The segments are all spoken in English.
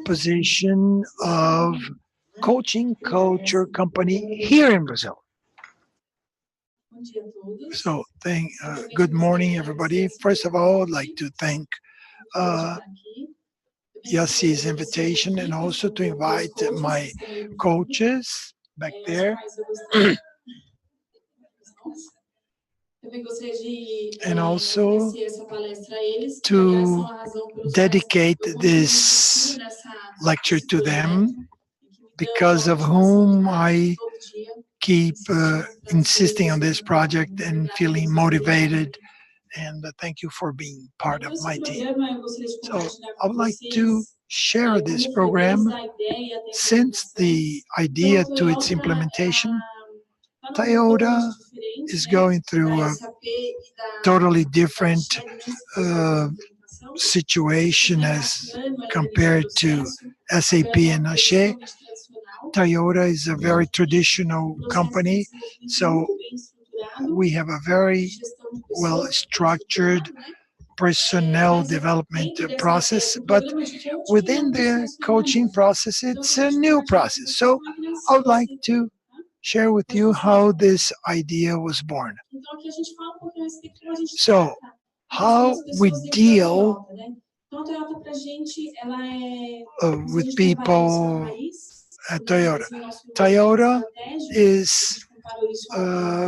position of coaching culture company here in Brazil. So, good morning, everybody. First of all, I'd like to thank uh, Yassi's invitation and also to invite my coaches back there and also to dedicate this lecture to them because of whom I keep insisting on this project and feeling motivated. And thank you for being part of my team. So I would like to share this program. Since the idea to its implementation, Toyota is going through a totally different uh, situation as compared to SAP and Ache. Toyota is a very traditional company, so we have a very well structured personnel development process, but within the coaching process, it's a new process. So I would like to share with you how this idea was born. So, how we deal with people at Toyota. Toyota is,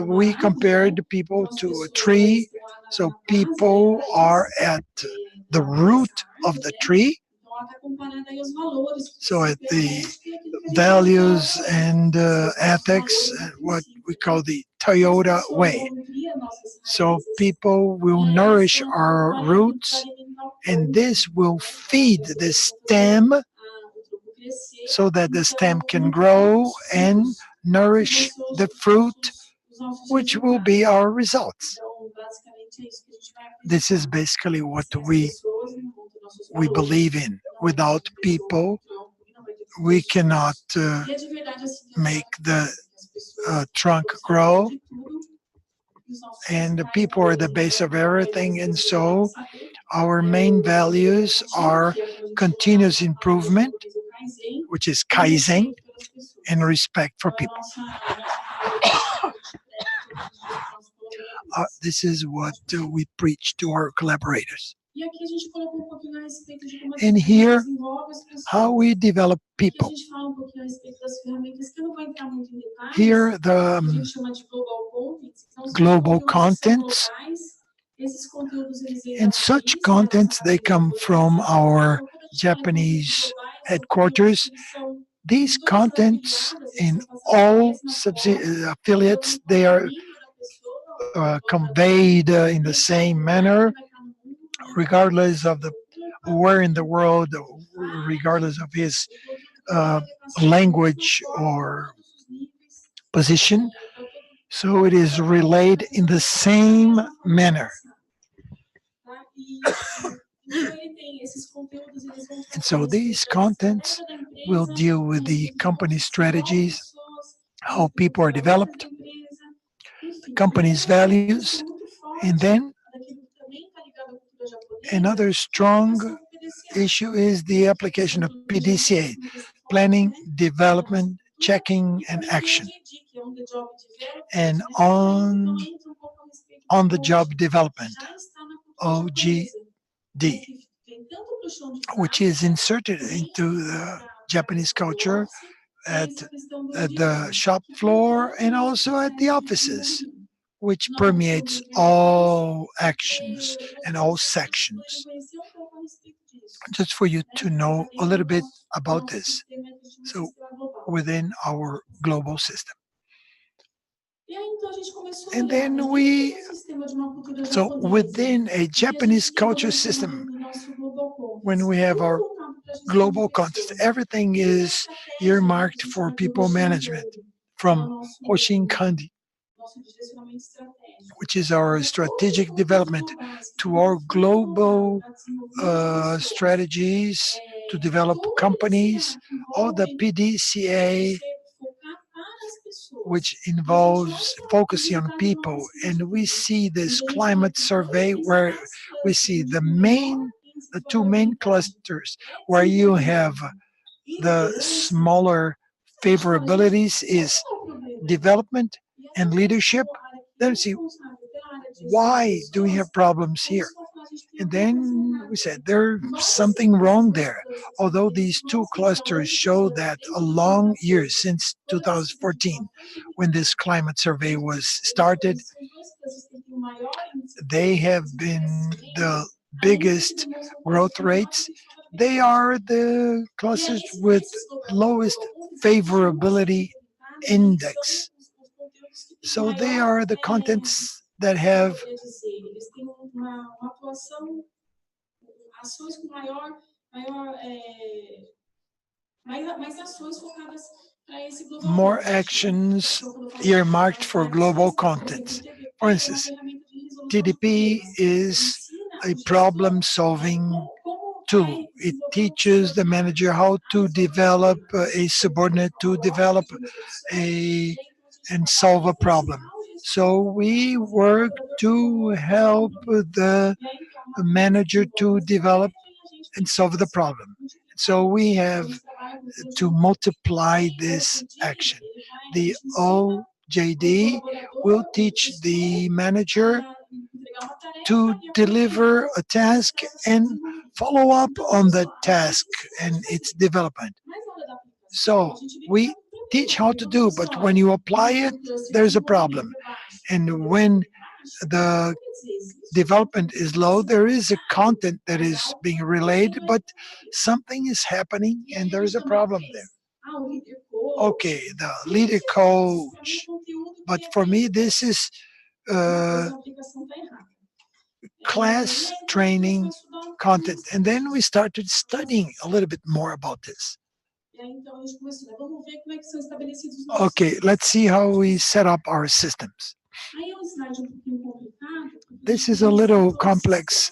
we compared people to a tree. So people are at the root of the tree. So at the values and ethics, what we call the Toyota way. So people will nourish our roots, and this will feed the stem so that the stem can grow and nourish the fruit, which will be our results. This is basically what we believe in. Without people, we cannot make the trunk grow, and the people are the base of everything. And so our main values are continuous improvement, which is Kaizen, and respect for people. This is what we preach to our collaborators. And here, how we develop people. Here, the global contents, and such contents, they come from our Japanese headquarters. These contents in all affiliates, they are conveyed in the same manner, regardless of the where in the world, regardless of his language or position. So it is relayed in the same manner. And so these contents will deal with the company strategies, how people are developed, the company's values, and then another strong issue is the application of PDCA, planning, development, checking, and action. And on the job development, OJD, which is inserted into the Japanese culture at the shop floor and also at the offices, which permeates all actions and all sections. Just for you to know a little bit about this. So, within our global system. And then so within a Japanese culture system, when we have our global context, everything is earmarked for people management from Hoshin Kandi, which is our strategic development, to our global strategies to develop companies, all the PDCA, which involves focusing on people. And we see this climate survey where we see the the two main clusters where you have the smaller favorabilities is development and leadership. Then we see why do we have problems here? And then we said there's something wrong there. Although these two clusters show that a long year since 2014, when this climate survey was started, they have been the biggest growth rates. They are the clusters with lowest favorability index. So they are the contents that have more actions earmarked for global contents. For instance, TDP is a problem solving tool. It teaches the manager how to develop a subordinate to develop a and solve a problem. So we work to help the manager to develop and solve the problem. So we have to multiply this action. The OJD will teach the manager to deliver a task and follow up on the task and its development. So we teach how to do, but when you apply it, there's a problem. And when the development is low, there is a content that is being relayed, but something is happening and there is a problem there. Okay, the leader coach. But for me, this is uh, class training content. And then we started studying a little bit more about this. Okay, let's see how we set up our systems. This is a little complex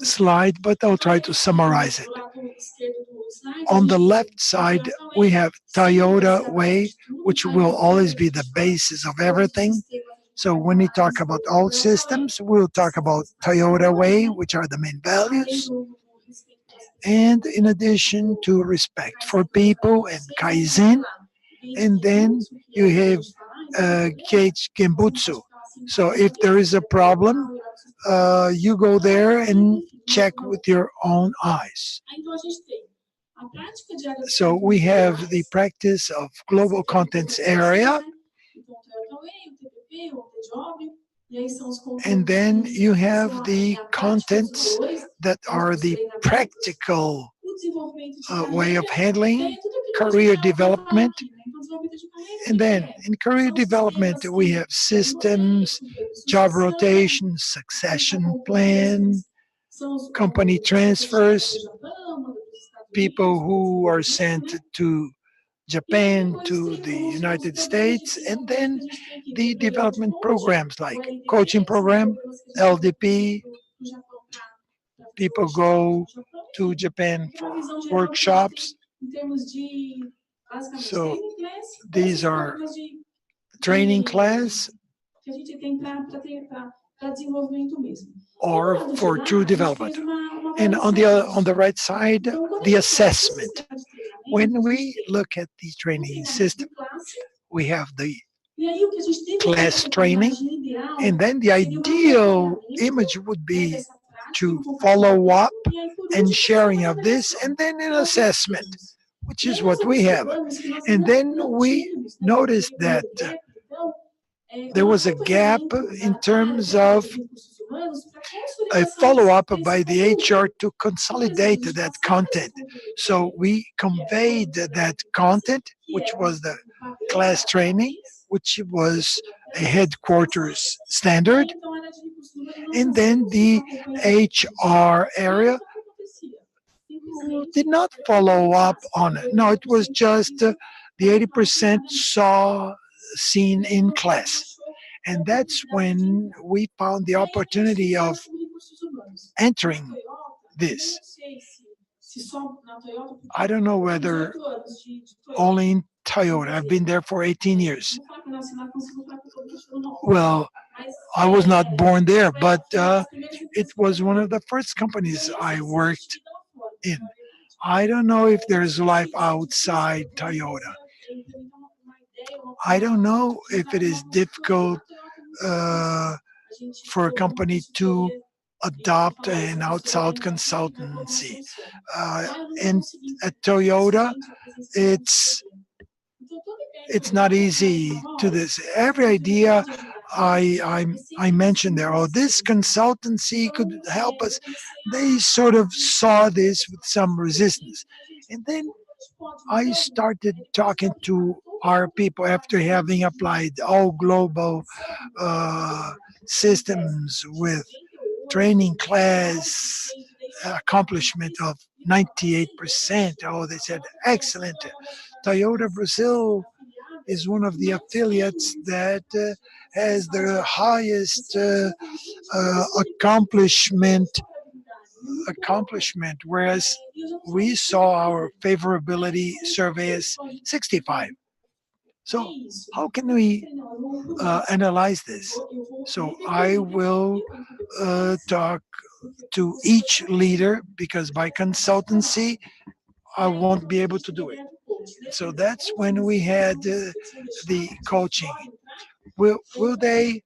slide, but I'll try to summarize it. On the left side, we have Toyota Way, which will always be the basis of everything. So when we talk about all systems, we'll talk about Toyota Way, which are the main values. And in addition to respect for people and Kaizen, and then you have Gage Genbutsu. So if there is a problem, you go there and check with your own eyes. So we have the practice of global contents area, and then you have the contents that are the practical way of handling career development. And then in career development, we have systems, job rotation, succession plan, company transfers, people who are sent to Japan, to the United States, and then the development programs like coaching program, LDP. People go to Japan for workshops. So these are training class or for true development. And on the right side, the assessment. When we look at the training system, we have the class training, and then the ideal image would be to follow up and sharing of this, and then an assessment, which is what we have. And then we noticed that there was a gap in terms of a follow-up by the HR to consolidate that content. So we conveyed that content, which was the class training, which was a headquarters standard, and then the HR area did not follow up on it. No, it was just the 80% saw seen in class. And that's when we found the opportunity of entering this. I don't know whether only in Toyota. I've been there for 18 years. Well, I was not born there, but it was one of the first companies I worked in. I don't know if there's life outside Toyota. I don't know if it is difficult uh, for a company to adopt an outside consultancy. Uh, and at Toyota, it's it's not easy to this. Every idea I mentioned there, oh, this consultancy could help us. They sort of saw this with some resistance, and then I started talking to our people after having applied all global uh, systems with training class accomplishment of 98%. Oh, they said, excellent. Toyota Brazil is one of the affiliates that has the highest accomplishment, whereas we saw our favorability survey as 65. So how can we analyze this? So I will talk to each leader because by consultancy I won't be able to do it. So that's when we had the coaching. Will they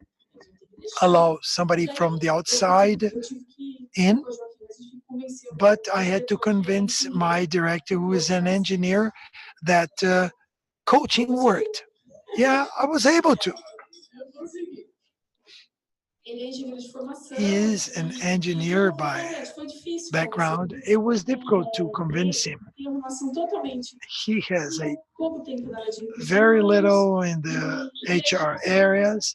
allow somebody from the outside in? But I had to convince my director, who is an engineer, that coaching worked. Yeah, I was able to. He is an engineer by background. It was difficult to convince him. He has a very little in the HR areas,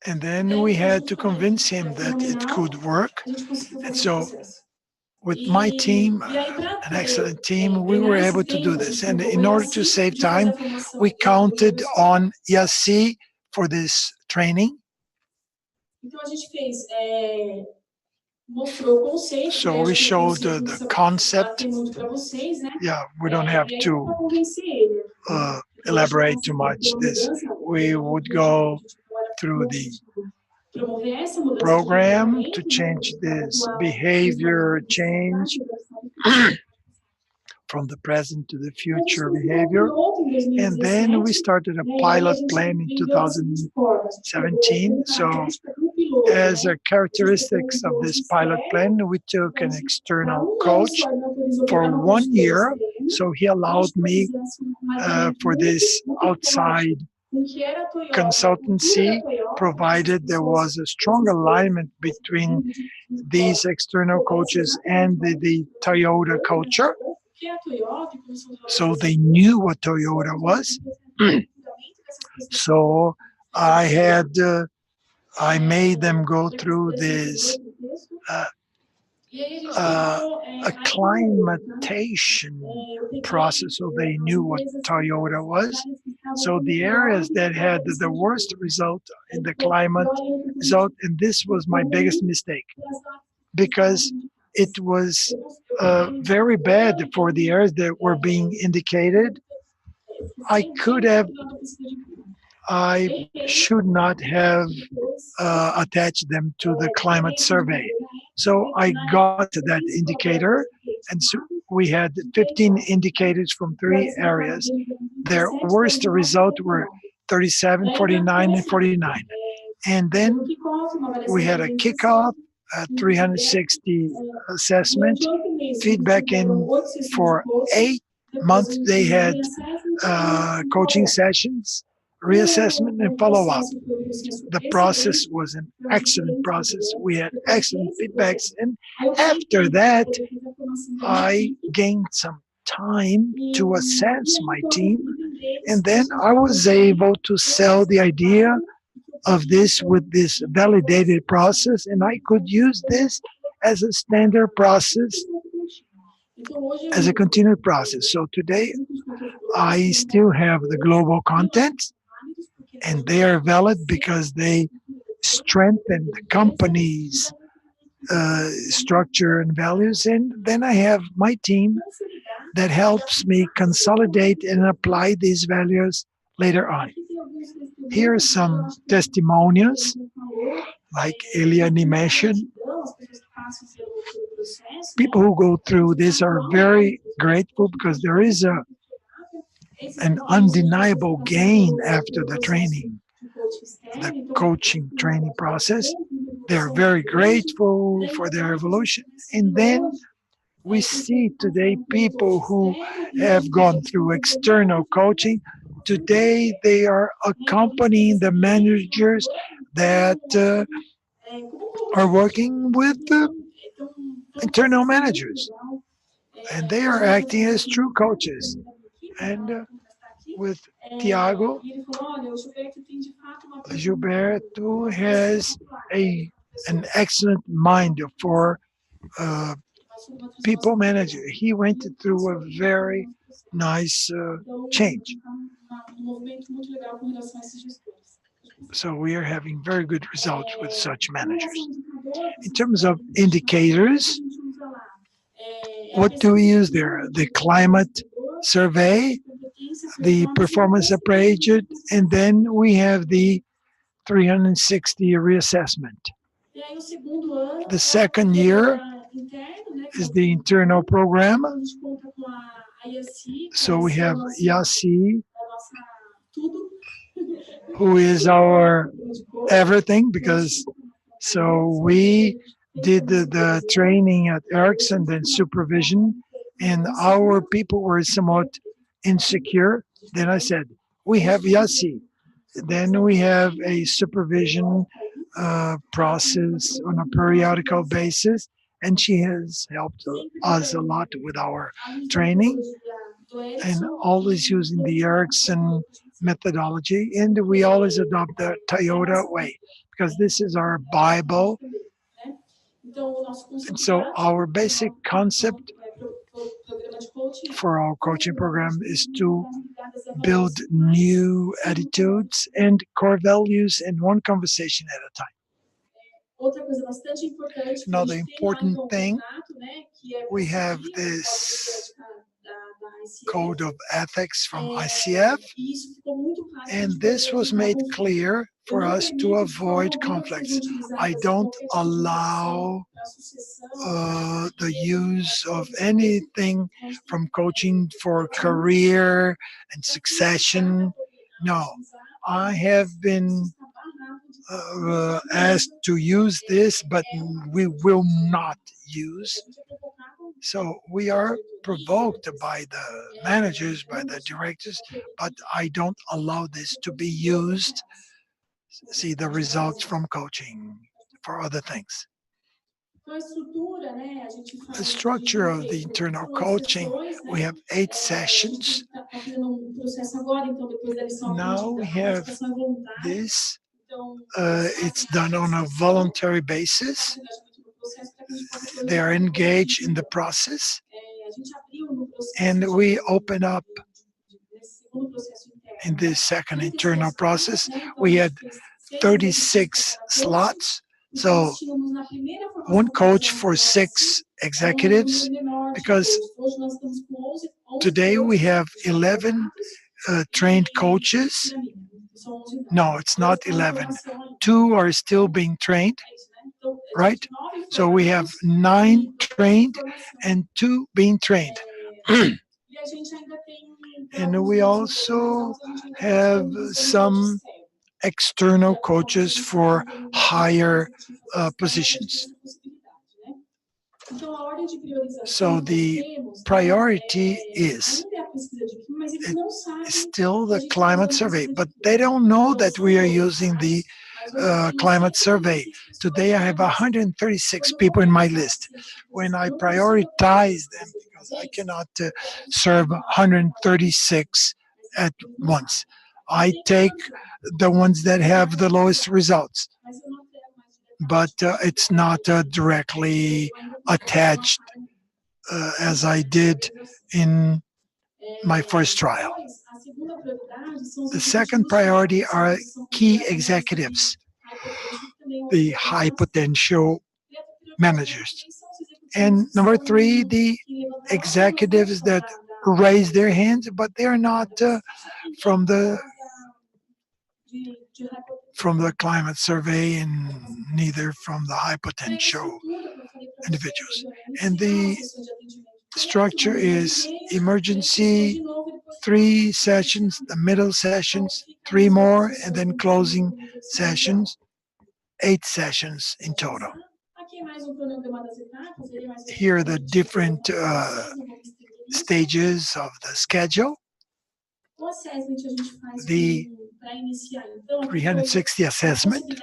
and then we had to convince him that it could work. And so, with my team, an excellent team, we were able to do this. And in order to save time, we counted on Yassi for this training. So we showed the concept. Yeah, we don't have to elaborate too much. This we would go through the program to change this behavior change from the present to the future behavior. And then we started a pilot plan in 2017. So as a characteristics of this pilot plan, we took an external coach for 1 year. So he allowed me for this outside consultancy, provided there was a strong alignment between these external coaches and the Toyota culture. So they knew what Toyota was. So I made them go through this acclimatization process, so they knew what Toyota was. So the areas that had the worst result in the climate result, and this was my biggest mistake, because it was very bad for the areas that were being indicated. I should not have attached them to the climate survey. So I got that indicator, and so we had 15 indicators from 3 areas. Their worst result were 37, 49, and 49. And then we had a kickoff, a 360 assessment, feedback in for 8 months. They had coaching sessions, reassessment, and follow-up. The process was an excellent process. We had excellent feedbacks. And after that, I gained some time to assess my team. And then I was able to sell the idea of this with this validated process. And I could use this as a standard process, as a continued process. So today, I still have the global content, and they are valid because they strengthen the company's structure and values. And then I have my team that helps me consolidate and apply these values later on. Here are some testimonials, like Eliane mentioned. People who go through this are very grateful because there is an undeniable gain after the training, the coaching training process. They're very grateful for their evolution. And then we see today people who have gone through external coaching. Today they are accompanying the managers that are working with the internal managers, and they are acting as true coaches. And with Tiago, Gilberto has an excellent mind for uh, people manager. He went through a very nice change. So we are having very good results with such managers. In terms of indicators, what do we use there? The climate survey, the performance appraisal, and then we have the 360 reassessment. The second year is the internal program. So we have Yassi, who is our everything, because so we did the training at Ericsson, then supervision, and our people were somewhat insecure. Then I said, we have Yassi. Then we have a supervision process on a periodical basis, and she has helped us a lot with our training and always using the Ericsson methodology. And we always adopt the Toyota way because this is our Bible. And so our basic concept for our coaching program is to build new attitudes and core values in one conversation at a time. Another important thing, we have this code of ethics from ICF, and this was made clear for us to avoid conflicts. I don't allow the use of anything from coaching for career and succession. No, I have been asked to use this, but we will not use. So we are provoked by the managers, by the directors, but I don't allow this to be used. See the results from coaching for other things. The structure of the internal coaching, we have 8 sessions. Now we have this. It's done on a voluntary basis. They are engaged in the process. And we open up in this second internal process. We had 36 slots. So one coach for 6 executives, because today we have 11 trained coaches. No, it's not 11. 2 are still being trained, right? So we have 9 trained and 2 being trained. And we also have some external coaches for higher positions. So the priority is still the climate survey, but they don't know that we are using the climate survey. Today I have 136 people in my list. When I prioritize them, because I cannot serve 136 at once, I take the ones that have the lowest results. But it's not directly attached as I did in my first trial. The second priority are key executives, the high potential managers. And number 3, the executives that raise their hands, but they're not from the from the climate survey and neither from the high potential individuals. And the structure is emergency, 3 sessions, the middle sessions, 3 more, and then closing sessions, 8 sessions in total. Here are the different stages of the schedule. The 360 assessment.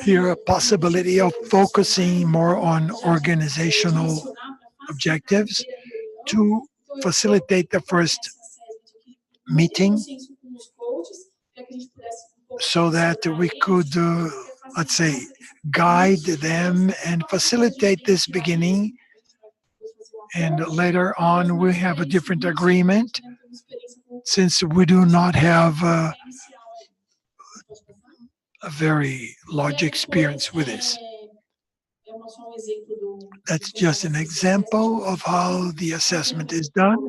Here, a possibility of focusing more on organizational objectives to facilitate the first meeting so that we could, let's say, guide them and facilitate this beginning. And later on, we have a different agreement since we do not have a very large experience with this. That's just an example of how the assessment is done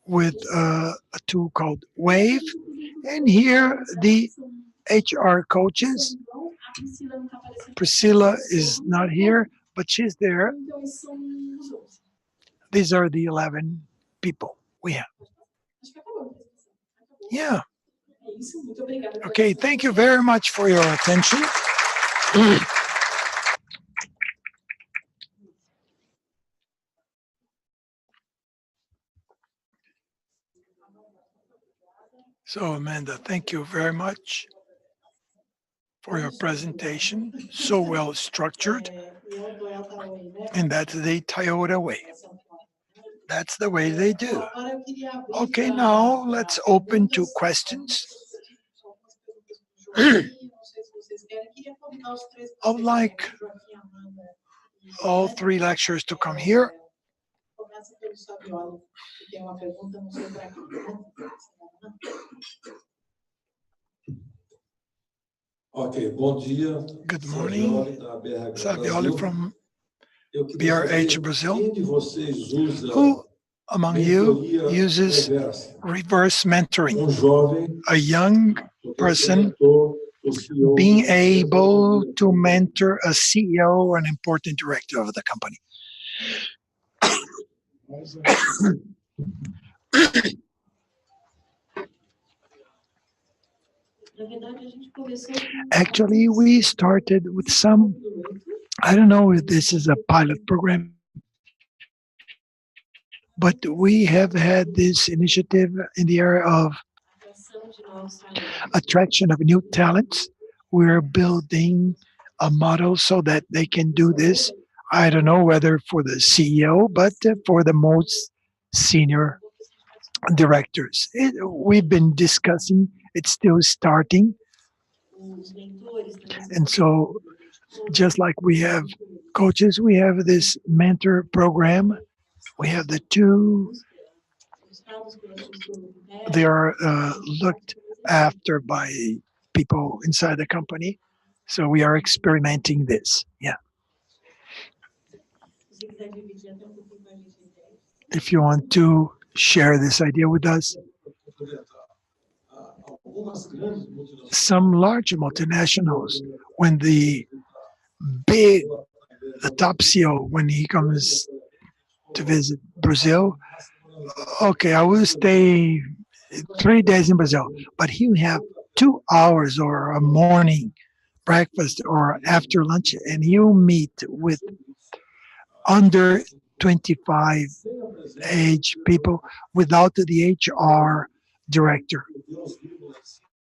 with a tool called WAVE. And here, the HR coaches. Priscilla is not here, but she's there. These are the 11 people we have. Yeah. Okay, thank you very much for your attention. So, Amanda, thank you very much for your presentation. So well structured. And that's the Toyota way. That's the way they do. Okay, now let's open to questions. I would like all 3 lecturers to come here. Okay, bom dia. Good morning. Savioli from BRH Brazil. Who among you uses reverse mentoring? A young person being able to mentor a CEO or an important director of the company. Actually, we started with some, I don't know if this is a pilot program, but we have had this initiative in the area of attraction of new talents. We're building a model so that they can do this. I don't know whether for the CEO, but for the most senior directors. We've been discussing, it's still starting. And so just like we have coaches, we have this mentor program. We have the 2. They are looked after by people inside the company. So we are experimenting this. Yeah. If you want to share this idea with us. Some large multinationals, when the top CEO, when he comes to visit Brazil, okay, I will stay 3 days in Brazil, but he will have 2 hours or a morning breakfast or after lunch, and he'll meet with under 25 age people without the HR director.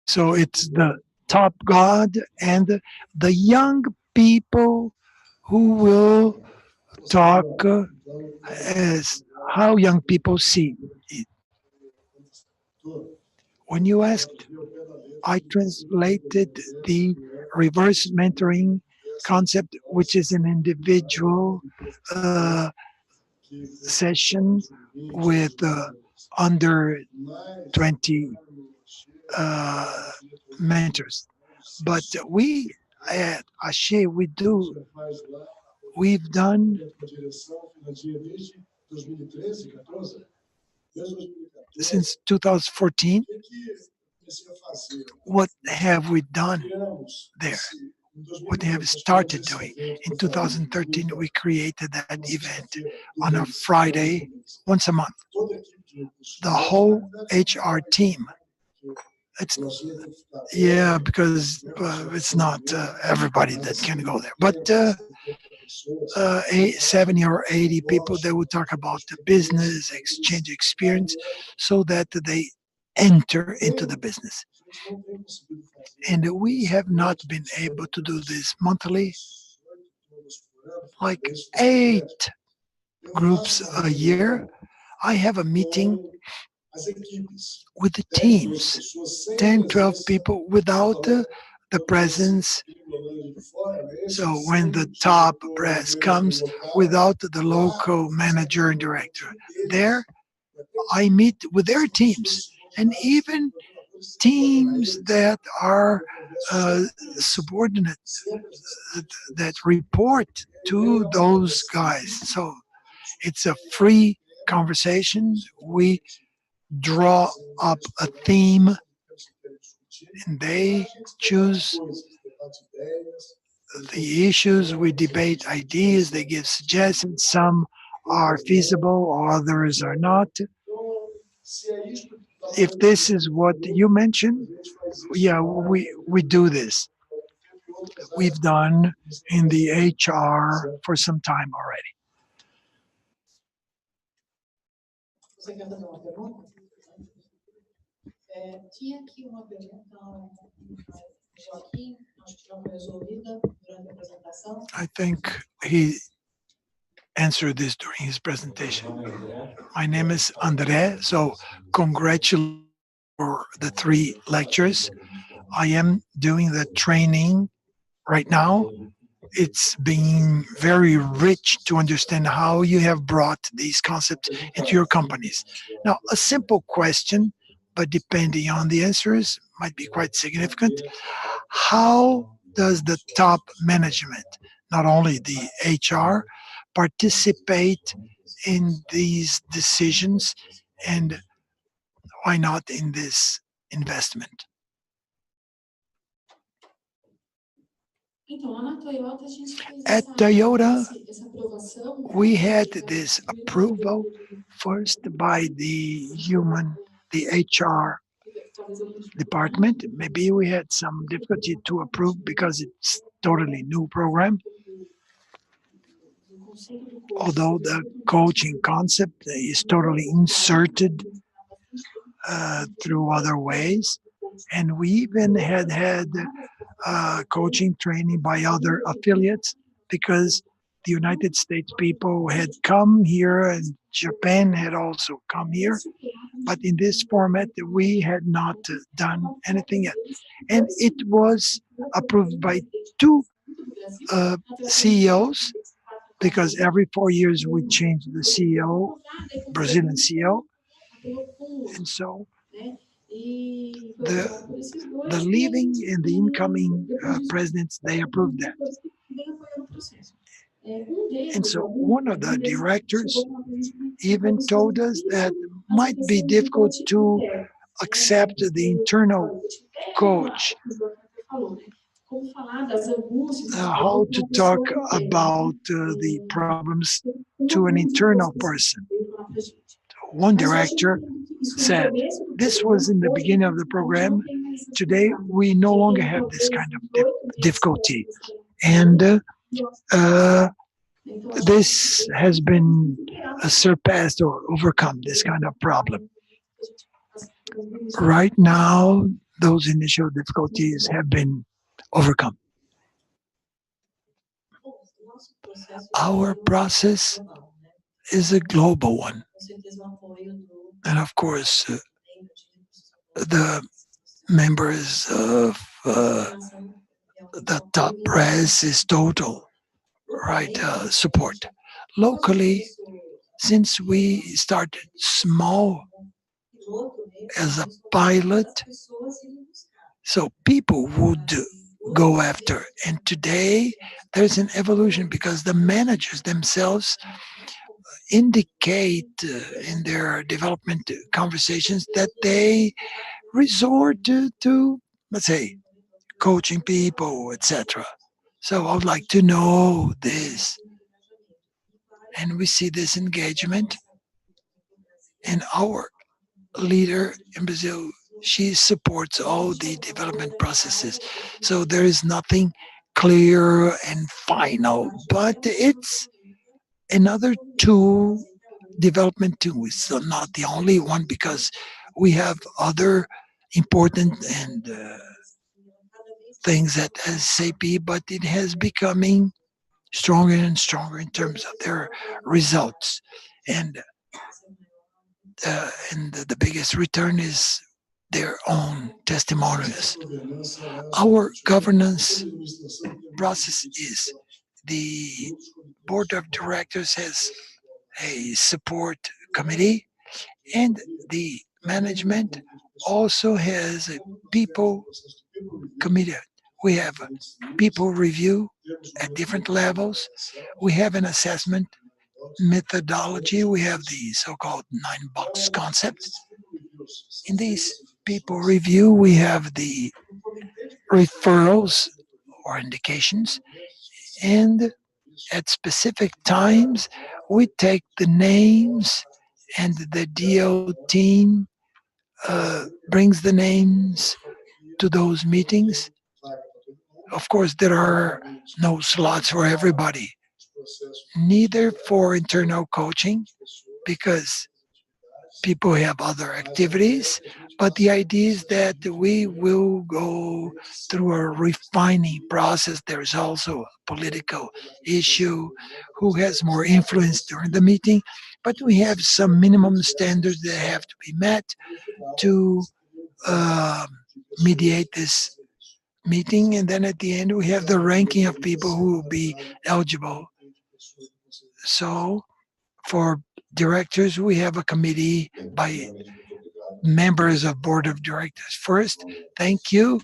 So it's the top god and the young people who will talk as how young people see it. When you asked, I translated the reverse mentoring concept, which is an individual session with under 20 mentors. But we at Ashe, we've done since 2014, what have we done there? What have started doing? In 2013, we created that event on a Friday, once a month. The whole HR team. It's because it's not everybody that can go there, but 70 or 80 people that will talk about the business, exchange experience, so that they enter into the business. And we have not been able to do this monthly, like 8 groups a year. I have a meeting with the teams, 10, 12 people without the presence. So when the top brass comes without the local manager and director, there I meet with their teams, and even teams that are subordinate, that report to those guys. So it's a free conversation. We draw up a theme, and they choose the issues. We debate ideas. They give suggestions. Some are feasible, others are not. If this is what you mentioned, yeah, we do this. We've done in the HR for some time already. Você quer fazer uma pergunta? Tinha aqui uma pergunta ao Joaquim, acho que já foi resolvida durante a apresentação. I think he answered this during his presentation. My name is André, so congratulations for the 3 lectures. I am doing the training right now. It's been very rich to understand how you have brought these concepts into your companies. Now, a simple question, but depending on the answers, might be quite significant. How does the top management, not only the HR, participate in these decisions, and why not in this investment? At Toyota, we had this approval first by the HR department. Maybe we had some difficulty to approve because it's totally new program. Although the coaching concept is totally inserted through other ways, and we even had coaching training by other affiliates, because the United States people had come here and Japan had also come here, but in this format we had not done anything yet. And it was approved by 2 CEOs, because every 4 years we change the CEO, Brazilian CEO. And so the leaving and the incoming presidents, they approved that. And so one of the directors even told us that might be difficult to accept the internal coach. How to talk about the problems to an internal person. One director said, this was in the beginning of the program. Today, we no longer have this kind of difficulty. And this has been surpassed or overcome, this kind of problem. Right now, those initial difficulties have been overcome. Our process is a global one. And of course, the members of the top brass is total, right, support. Locally, since we started small as a pilot, so people would go after. And today, there's an evolution because the managers themselves indicate in their development conversations that they resort to, let's say, coaching people, etc. So I would like to know this. And we see this engagement in our leader in Brazil. She supports all the development processes. So there is nothing clear and final, but it's another tool, development tool. It's not the only one because we have other important and things at SAP, but it has becoming stronger and stronger in terms of their results. And the biggest return is their own testimonials. Our governance process is the board of directors has a support committee, and the management also has a people committee. We have people review at different levels. We have an assessment methodology. We have the so-called 9-box concept. In these people review, we have the referrals or indications, and at specific times, we take the names, and the DO team brings the names to those meetings. Of course, there are no slots for everybody, neither for internal coaching, because people have other activities, but the idea is that we will go through a refining process. There's also a political issue, who has more influence during the meeting, but we have some minimum standards that have to be met to uh, mediate this meeting, and then at the end we have the ranking of people who will be eligible. So for directors, we have a committee by members of board of directors. First, thank you.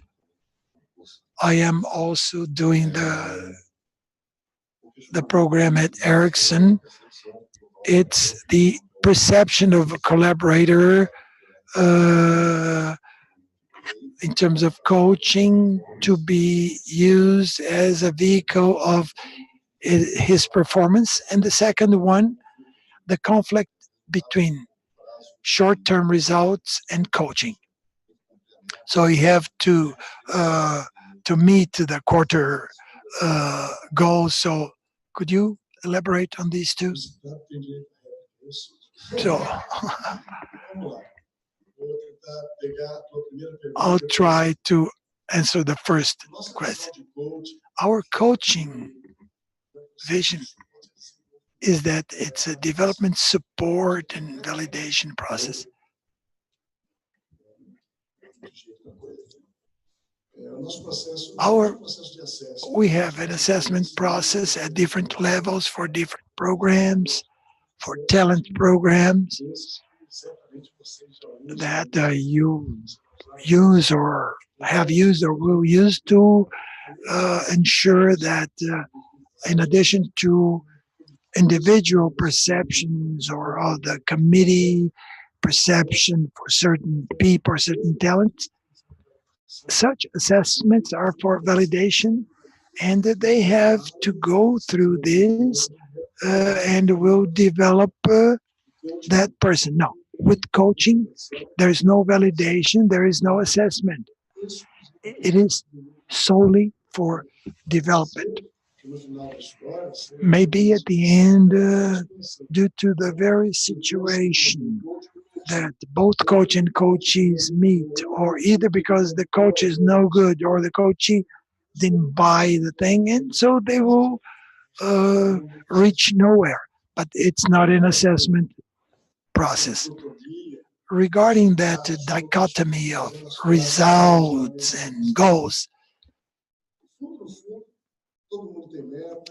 I am also doing the program at Ericsson. It's the perception of a collaborator in terms of coaching to be used as a vehicle of his performance. And the second one, the conflict between short-term results and coaching. So you have to meet the quarter goals. So could you elaborate on these two? So I'll try to answer the first question. Our coaching vision is that it's a development support and validation process. We have an assessment process at different levels for different programs, for talent programs that you use or have used or will use to ensure that in addition to individual perceptions or the committee perception for certain people or certain talents, such assessments are for validation, and that they have to go through this and will develop that person. No, with coaching, there is no validation, there is no assessment. It is solely for development. Maybe at the end, due to the very situation that both coach and coachees meet, or either because the coach is no good or the coachee didn't buy the thing, and so they will reach nowhere. But it's not an assessment process. Regarding that dichotomy of results and goals,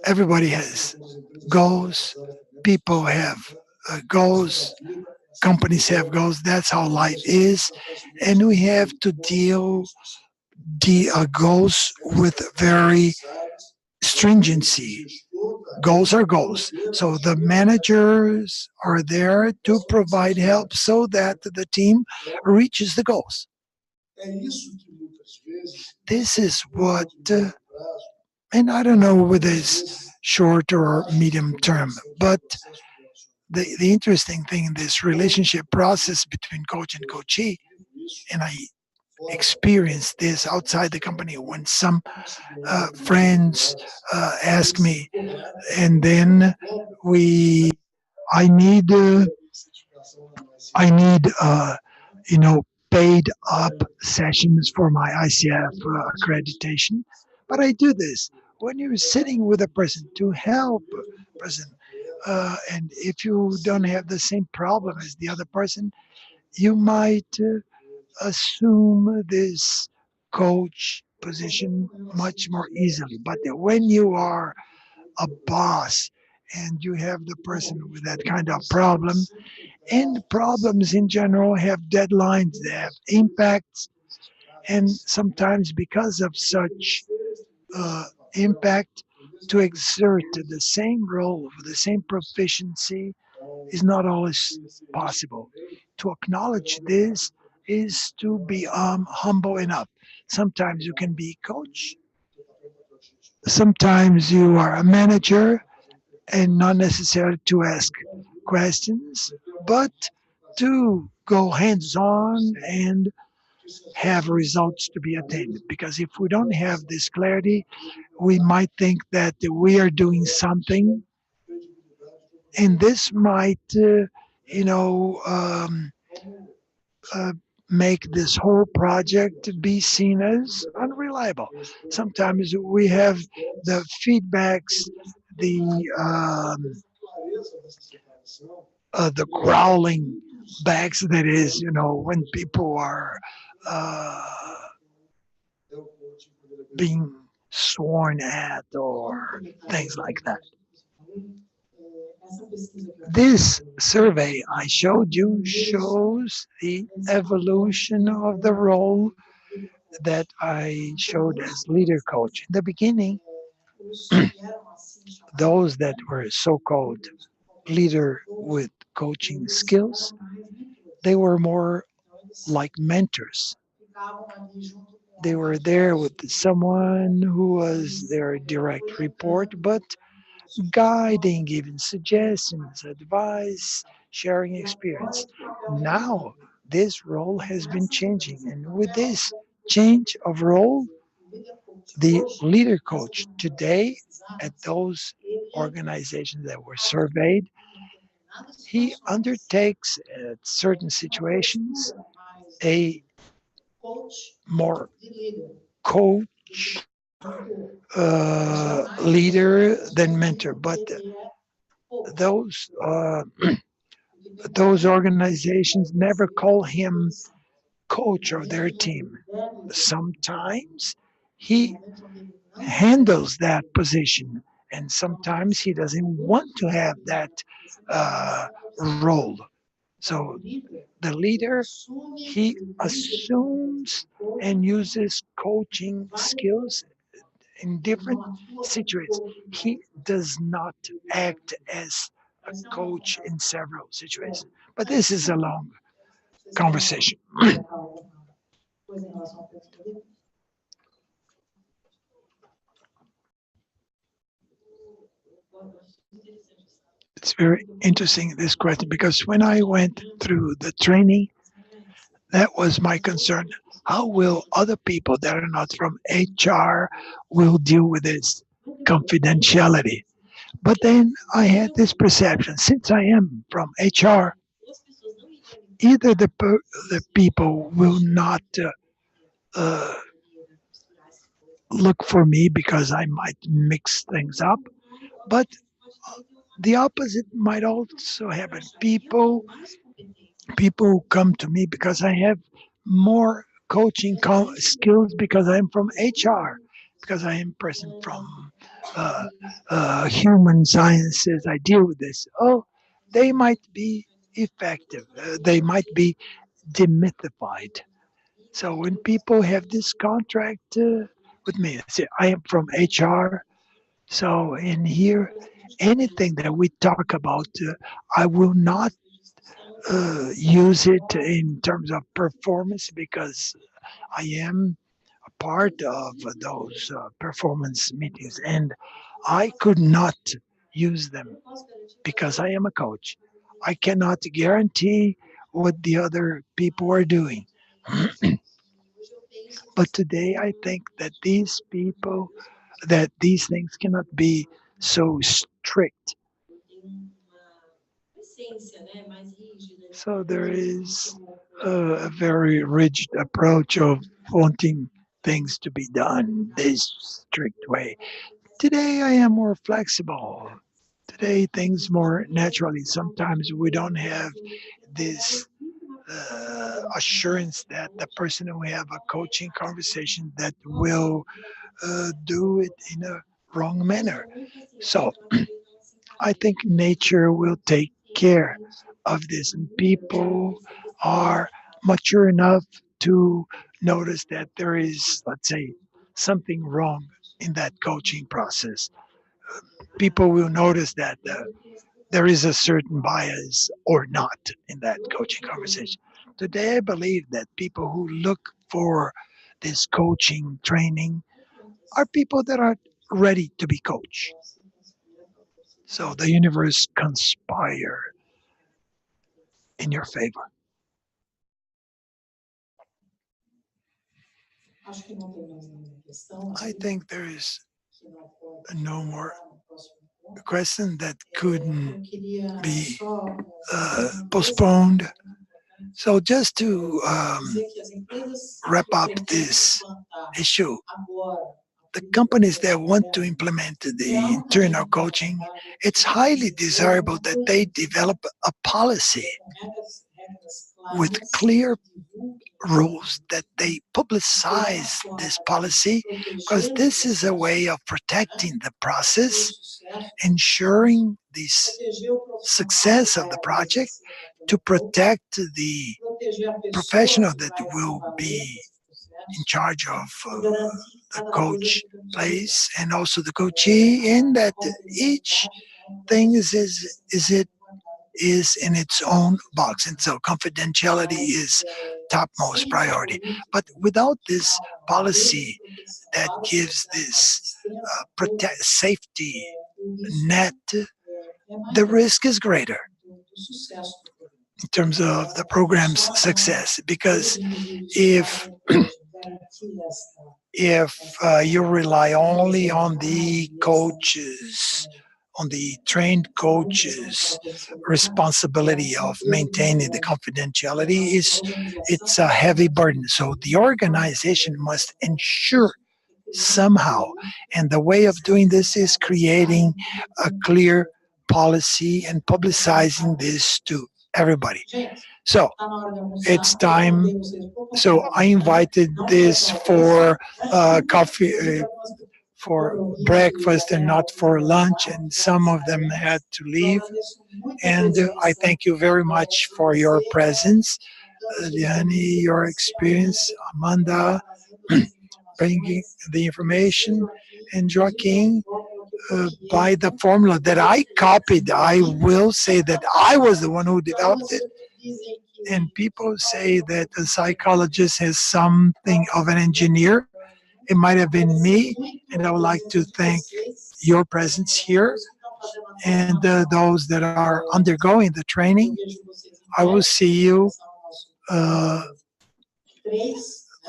everybody has goals, people have goals, companies have goals. That's how life is, and we have to deal the goals with very stringency. goals are goals. So the managers are there to provide help so that the team reaches the goals. This is what, and I don't know whether it's short or medium term, but the interesting thing in this relationship process between coach and coachee, and I experienced this outside the company when some friends ask me, and then we, I need, I need, you know, paid up sessions for my ICF accreditation, but I do this when you're sitting with a person to help a person. And if you don't have the same problem as the other person, you might assume this coach position much more easily. But when you are a boss and you have the person with that kind of problem, and problems in general have deadlines, they have impacts, and sometimes because of such impact, to exert the same role with the same proficiency is not always possible. To acknowledge this is to be humble enough. Sometimes you can be coach, sometimes you are a manager, and not necessarily to ask questions, but to go hands on and have results to be attained. Because if we don't have this clarity, we might think that we are doing something, and this might, you know, uh, make this whole project be seen as unreliable. Sometimes we have the feedbacks, the the growling backs. That is, you know, when people are uh, being sworn at or things like that. This survey I showed you shows the evolution of the role that I showed as leader coach. In the beginning, those that were so-called leader with coaching skills, they were more like mentors. They were there with someone who was their direct report, but guiding, giving suggestions, advice, sharing experience. Now, this role has been changing, and with this change of role, the leader coach today at those organizations that were surveyed, he undertakes at certain situations a more coach leader than mentor, but those those organizations never call him coach of their team. Sometimes he handles that position, and sometimes he doesn't want to have that uh, role. So the leader, he assumes and uses coaching skills in different situations. He does not act as a coach in several situations. But this is a long conversation. It's very interesting, this question, because when I went through the training, that was my concern. How will other people that are not from HR will deal with this confidentiality? But then I had this perception, since I am from HR, either the people will not uh, look for me because I might mix things up, but the opposite might also happen. People come to me because I have more coaching skills because I'm from HR, because I am person from uh, human sciences. I deal with this. Oh, they might be effective. They might be demythified. So when people have this contract with me, say I am from HR, so in here, anything that we talk about, I will not use it in terms of performance because I am a part of those performance meetings and I could not use them because I am a coach. I cannot guarantee what the other people are doing. But today I think that these people, that these things cannot be so strict. So there is a very rigid approach of wanting things to be done this strict way. Today I am more flexible. Today things more naturally. Sometimes we don't have this assurance that the person who have a coaching conversation that will do it in a wrong manner. So I think nature will take care of this, and people are mature enough to notice that there is, let's say, something wrong in that coaching process. People will notice that there is a certain bias or not in that coaching conversation. Today, I believe that people who look for this coaching training are people that are ready to be coached. So the universe conspire in your favor. I think there is no more question that couldn't be postponed. So just to wrap up this issue, the companies that want to implement the internal coaching, it's highly desirable that they develop a policy with clear rules, that they publicize this policy, because this is a way of protecting the process, ensuring the success of the project, to protect the professional that will be in charge of the coach place and also the coachee, and that each thing is in its own box, and so confidentiality is topmost priority. But without this policy that gives this safety net, the risk is greater in terms of the program's success, because if you rely only on the coaches, on the trained coaches' responsibility of maintaining the confidentiality, it's a heavy burden. So the organization must ensure somehow, and the way of doing this is creating a clear policy and publicizing this to everybody. So it's time. So I invited this for coffee, for breakfast, and not for lunch, and some of them had to leave. And I thank you very much for your presence, Liani, your experience, Amanda, bringing the information, and Joaquin, by the formula that I copied. I will say that I was the one who developed it. And people say that a psychologist is something of an engineer. It might have been me, and I would like to thank your presence here and those that are undergoing the training. I will see you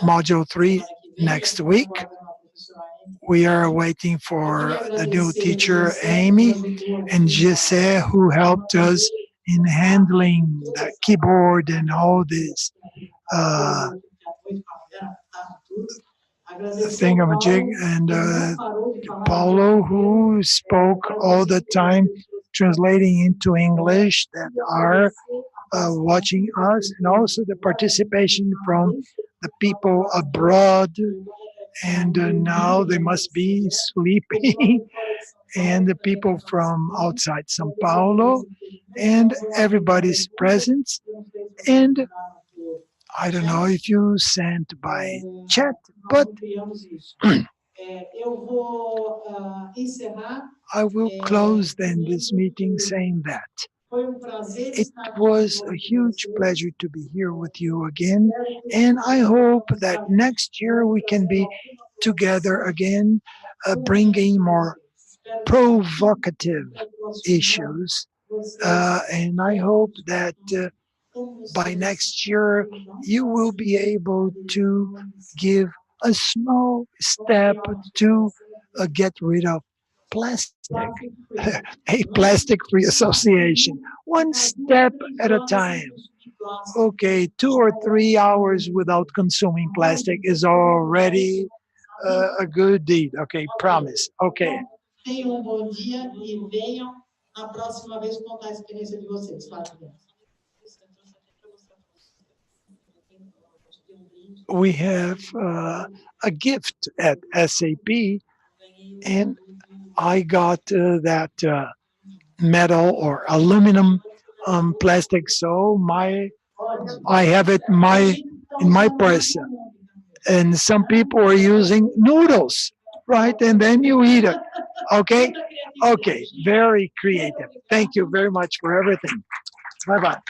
module 3 next week. We are waiting for the new teacher, Amy, and Jesse, who helped us in handling the keyboard and all this thingamajig, and Paulo, who spoke all the time, translating into English, that are watching us, and also the participation from the people abroad. And now they must be sleeping, and the people from outside Sao Paulo, and everybody's present. And I don't know if you sent by chat, but Eu vou encerrar. I will close then this meeting saying that Foi prazer it estar aqui was com a huge vocês. pleasure to be here with you again. And I hope that next year we can be together again, bringing more provocative issues. And I hope that by next year you will be able to give a small step to get rid of plastic, a plastic-free association, one step at a time. Okay, 2 or 3 hours without consuming plastic is already a good deed. Okay, promise. Okay. Tenham bom dia e venham na próxima vez contar a experiência de vocês. Fala, We have a gift at SAP, and I got that metal or aluminum plastic. So I have it in my purse. And some people are using noodles, right? And then you eat it. Okay? Okay. Very creative. Thank you very much for everything. Bye bye.